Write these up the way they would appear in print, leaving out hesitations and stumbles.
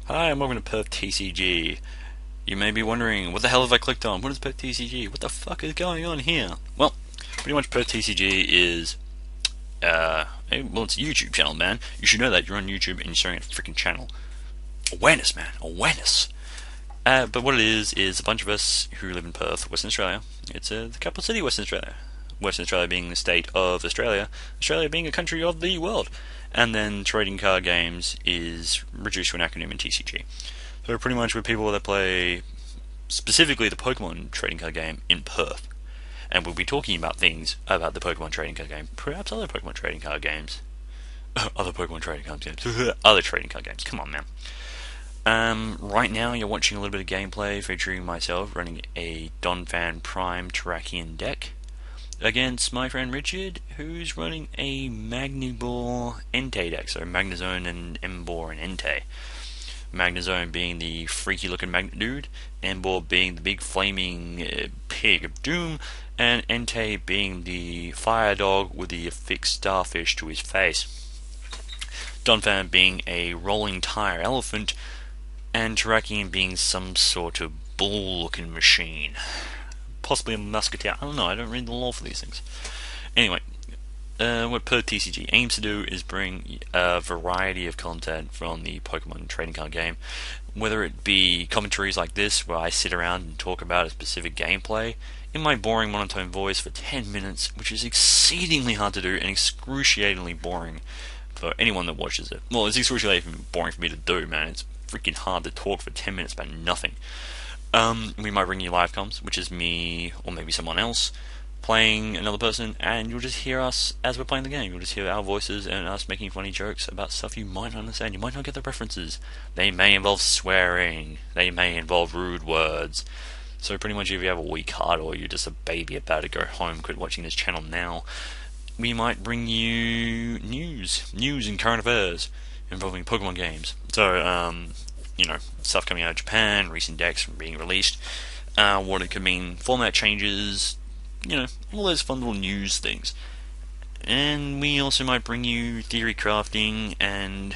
Hi, and welcome to PerthTCG. You may be wondering, what the hell have I clicked on? What is PerthTCG? What the fuck is going on here? Well, pretty much PerthTCG is, it's a YouTube channel, man. You should know that. You're on YouTube and you're starting a freaking channel. Awareness, man. Awareness. But what it is a bunch of us who live in Perth, Western Australia. It's the capital city of Western Australia. Western Australia being the state of Australia, Australia being a country of the world. And then trading card games is reduced to an acronym in TCG. So pretty much we're people that play specifically the Pokemon trading card game in Perth. And we'll be talking about things about the Pokemon trading card game, perhaps other Pokemon trading card games. Other Pokemon trading card games. Other trading card games. Come on, man. Right now you're watching a little bit of gameplay featuring myself running a DonphanPrime Terrakion deck against my friend Richard, who's running a Mangeboar Entei deck, so Magnezone and Mangeboar and Entei. Magnezone being the freaky looking magnet dude, Mangeboar being the big flaming pig of doom, and Entei being the fire dog with the affixed starfish to his face. Donphan being a rolling tire elephant, and Terrakion being some sort of bull looking machine. Possibly a musketeer. I don't know. I don't read the lore for these things. Anyway, what PerthTCG aims to do is bring a variety of content from the Pokemon trading card game, whether it be commentaries like this, where I sit around and talk about a specific gameplay in my boring monotone voice for 10 minutes, which is exceedingly hard to do and excruciatingly boring for anyone that watches it. Well, it's excruciatingly boring for me to do, man. It's freaking hard to talk for 10 minutes about nothing. We might bring you live comms, which is me or maybe someone else playing another person, and you'll just hear us as we're playing the game. You'll just hear our voices and us making funny jokes about stuff you might not understand. You might not get the references. They may involve swearing. They may involve rude words. So pretty much if you have a weak heart or you're just a baby about to go home, quit watching this channel now, we might bring you news and current affairs involving Pokemon games. So, stuff coming out of Japan, recent decks being released, what it could mean, format changes, all those fun little news things. And we also might bring you theory crafting and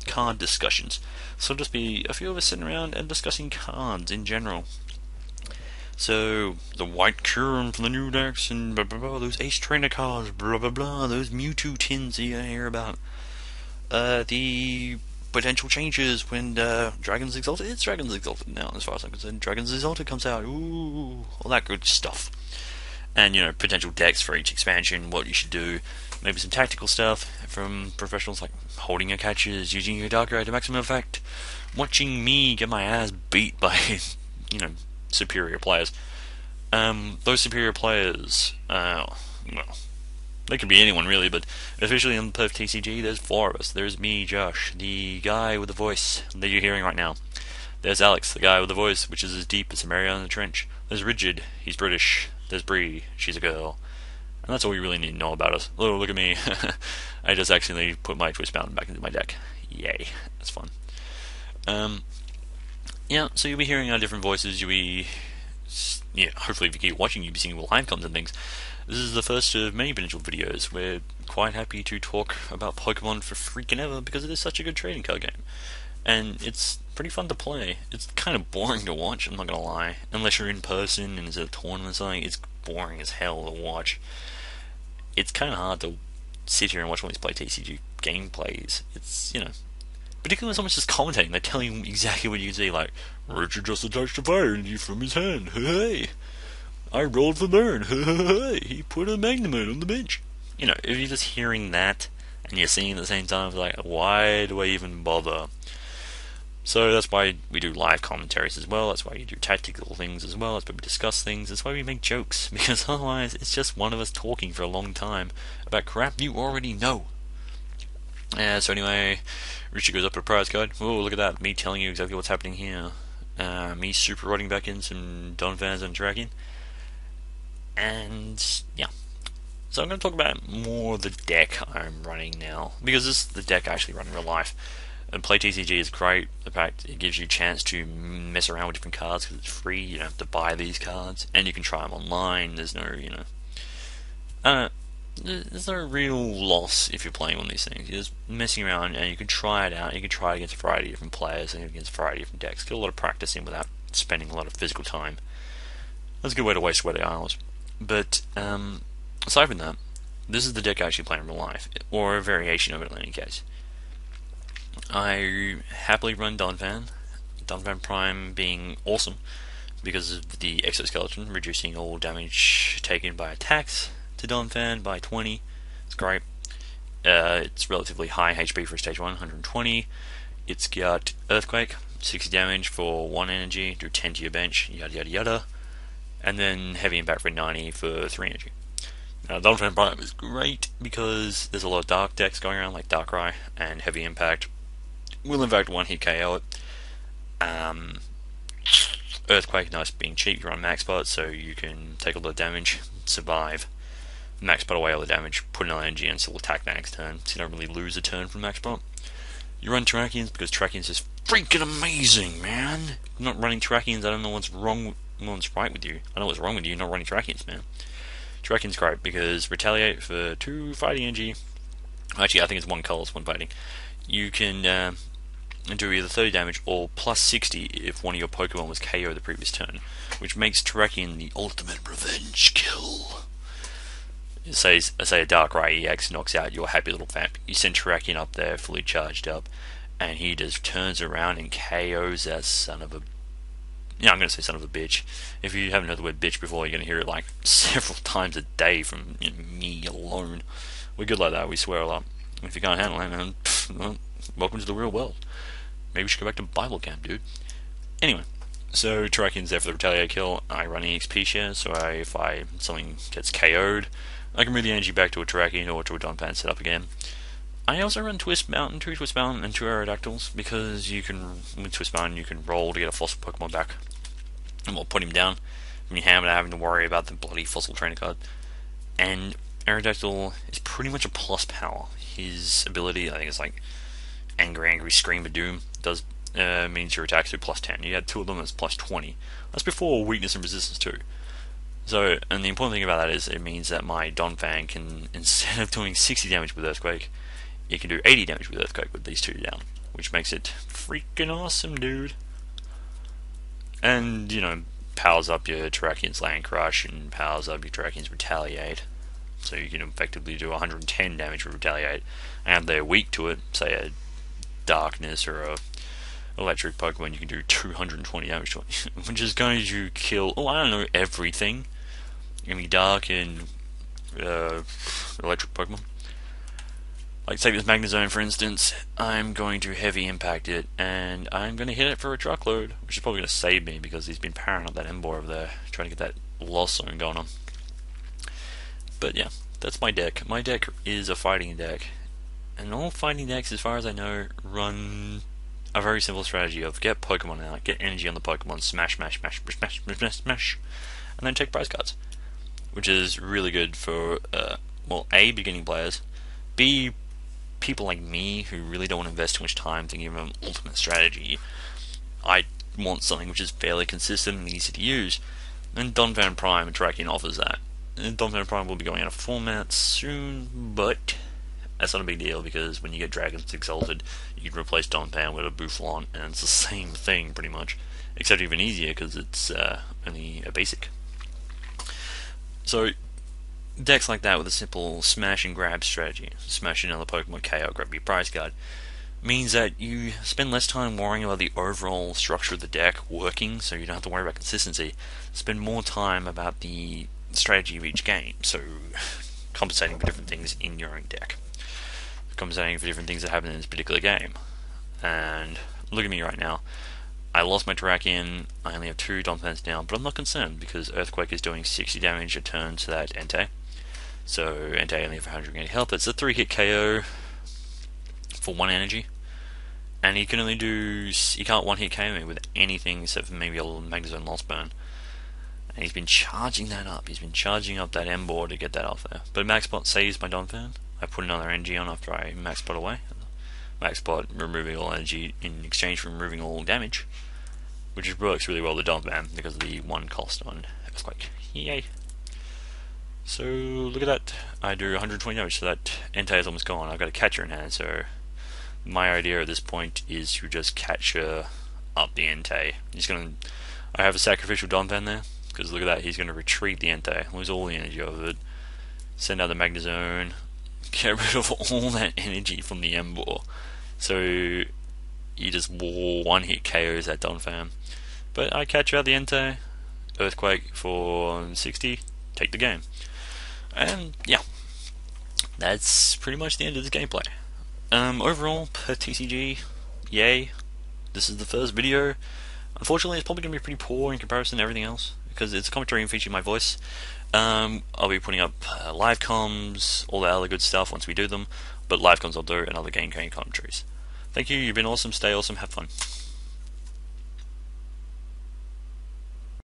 card discussions. So it'll just be a few of us sitting around and discussing cards in general. So, the white Curum from the new decks, and blah blah blah, those Ace Trainer cards, blah blah blah, those Mewtwo tins you're gonna hear about. The potential changes when Dragon's Exalted. It's Dragon's Exalted now, as far as I'm concerned. Dragon's Exalted comes out, ooh, all that good stuff. And, potential decks for each expansion, what you should do. Maybe some tactical stuff from professionals, like holding your catches, using your Dark Ray to maximum effect, watching me get my ass beat by, superior players. Those superior players, they could be anyone really, but officially on PerthTCG there's 4 of us. There's me, Josh, the guy with the voice that you're hearing right now. There's Alex, the guy with the voice, which is as deep as Mariana in the Trench. There's Rigid, he's British. There's Bree, she's a girl. And that's all you really need to know about us. Oh, look at me. I just accidentally put my Twist Mountain back into my deck. Yay, that's fun. So you'll be hearing our different voices. You'll be, hopefully if you keep watching, you'll be seeing live comms and things. This is the first of many potential videos. We're quite happy to talk about Pokemon for freaking ever because it is such a good trading card game. And it's pretty fun to play. It's kind of boring to watch, I'm not gonna lie. Unless you're in person and it's a tournament or something, it's boring as hell to watch. It's kind of hard to sit here and watch one of these PlayTCG gameplays. It's, particularly when someone's just commentating, they're telling you exactly what you see, like, Richard just attached a fire energy from his hand, hey! I rolled for burn, hey! He put a Magnemite on the bench. If you're just hearing that, and you're seeing it at the same time, it's like, why do I even bother? So that's why we do live commentaries as well, that's why we do tactical things as well, that's why we discuss things, that's why we make jokes, because otherwise it's just one of us talking for a long time about crap you already know. So anyway, Richard goes up to a prize card. Oh, look at that, me telling you exactly what's happening here. Me super riding back in some Donphans and Terrakion. And, yeah. So I'm going to talk about more of the deck I'm running now, because this is the deck I actually run in real life. And PlayTCG is great. In fact, it gives you a chance to mess around with different cards because it's free. You don't have to buy these cards, and you can try them online. There's no, there's no real loss if you're playing one of these things. You're just messing around, and you can try it out. You can try it against a variety of different players and against a variety of different decks. Get a lot of practice in without spending a lot of physical time. That's a good way to waste sweaty hours. But aside from that, this is the deck I actually play in real life, or a variation of it in any case. I happily run DonphanPrime being awesome because of the exoskeleton, reducing all damage taken by attacks to Donphan by 20. It's great. It's relatively high HP for stage 1, 120. It's got Earthquake, 60 damage for 1 energy, do 10 to your bench, yada yada yada. And then Heavy Impact for 90 for 3 energy. Now, DonphanPrime is great because there's a lot of dark decks going around, like Darkrai and Heavy Impact. Will in fact 1-hit KO it. Earthquake, nice being cheap, you're on max spot, so you can take a lot of damage, survive, max spot away all the damage, put another energy and still attack the next turn, so you don't really lose a turn from max spot. You run Terrakions because Terrakions is freaking amazing, man! You're not running Terrakions, I don't know what's wrong, what's right with you. I know what's wrong with you, you're not running Terrakions, man. Terrakions great because Retaliate for 2 fighting energy. Actually, I think it's 1 color, it's 1 fighting. You can do either 30 damage or plus 60 if one of your Pokemon was KO the previous turn, which makes Terrakion the ultimate revenge kill. Say a Darkrai EX knocks out your happy little vamp. You send Terrakion up there fully charged up, and he just turns around and KOs that son of a... Yeah, I'm going to say son of a bitch. If you haven't heard the word bitch before, you're going to hear it like several times a day from me alone. We're good like that, we swear a lot. If you can't handle it, then well, welcome to the real world. Maybe we should go back to Bible camp, dude. Anyway, so Terrakion's there for the Retaliate kill. I run EXP share, so if something gets KO'd, I can move the energy back to a Terrakion or to a Donphan set up again. I also run Twist Mountain, 2 Twist Mountain and 2 Aerodactyls, because you can, with Twist Mountain, you can roll to get a fossil Pokemon back, and we'll put him down when you hammer having to worry about the bloody fossil trainer card. And Aerodactyl is pretty much a plus power. His ability, I think it's like Angry Scream of Doom, does means your attacks do plus 10. You had 2 of them as plus 20. That's before weakness and resistance too. So, and the important thing about that is it means that my Donphan can, instead of doing 60 damage with Earthquake, it can do 80 damage with Earthquake with these 2 down, which makes it freaking awesome, dude. And, you know, powers up your Terrakion's Land Crush and powers up your Terrakion's Retaliate. So you can effectively do 110 damage with Retaliate, and they're weak to it, say a Darkness or a Electric Pokemon, you can do 220 damage to it, which is going to kill, I don't know, everything. Any Dark and Electric Pokemon. Like, take this Magnezone for instance, I'm going to Heavy Impact it, and I'm going to hit it for a truckload, which is probably going to save me because he's been powering up that Mangeboar over there, trying to get that Lost Zone going on. But yeah, that's my deck. My deck is a fighting deck, and all fighting decks, as far as I know, run a very simple strategy of get Pokemon out, get energy on the Pokemon, smash, and then take prize cards. Which is really good for, well, A, beginning players, B, people like me who really don't want to invest too much time thinking of an ultimate strategy. I want something which is fairly consistent and easy to use, and DonphanPrime and Terrakion offers that. And DonphanPrime will be going out of format soon, but that's not a big deal because when you get Dragons Exalted, you can replace Donphan with a Bouffalon, and it's the same thing pretty much, except even easier because it's only a basic. So, decks like that with a simple smash and grab strategy, smash another Pokemon, KO, grab your prize card, means that you spend less time worrying about the overall structure of the deck working, so you don't have to worry about consistency. Spend more time about the strategy of each game, so compensating for different things in your own deck. Compensating for different things that happen in this particular game. And look at me right now. I lost my Terrakion, I only have 2 Donphans now, but I'm not concerned because Earthquake is doing 60 damage a turn to that Entei. So Entei only have 180 health. It's a 3-hit KO for 1 energy. And he can only do... he can't 1-hit KO me with anything except for maybe a little Magnezone Lost Burn. And he's been charging that up. He's been charging up that Mangeboar to get that off there. But Max Spot saves my Donphan. I put another energy on after I Max Spot away. Max Spot removing all energy in exchange for removing all damage, which works really well with Donphan because of the 1 cost on Earthquake. Yay! So look at that. I do 120 damage, so that Entei is almost gone. I've got a catcher in hand, so my idea at this point is to just catcher up the Entei. I have a sacrificial Donphan there, because look at that, he's gonna retreat the Entei, lose all the energy of it, send out the Magnezone, get rid of all that energy from the Mangeboar. So you just one hit KOs that Donphan. But I catch out the Entei, Earthquake for 60, take the game. And yeah, that's pretty much the end of this gameplay. Overall, PerthTCG, yay. This is the first video. Unfortunately, it's probably going to be pretty poor in comparison to everything else, because it's a commentary and featuring my voice. I'll be putting up live comms, all that other good stuff once we do them, but live comms I'll do, and other game commentaries. Thank you, you've been awesome, stay awesome, have fun.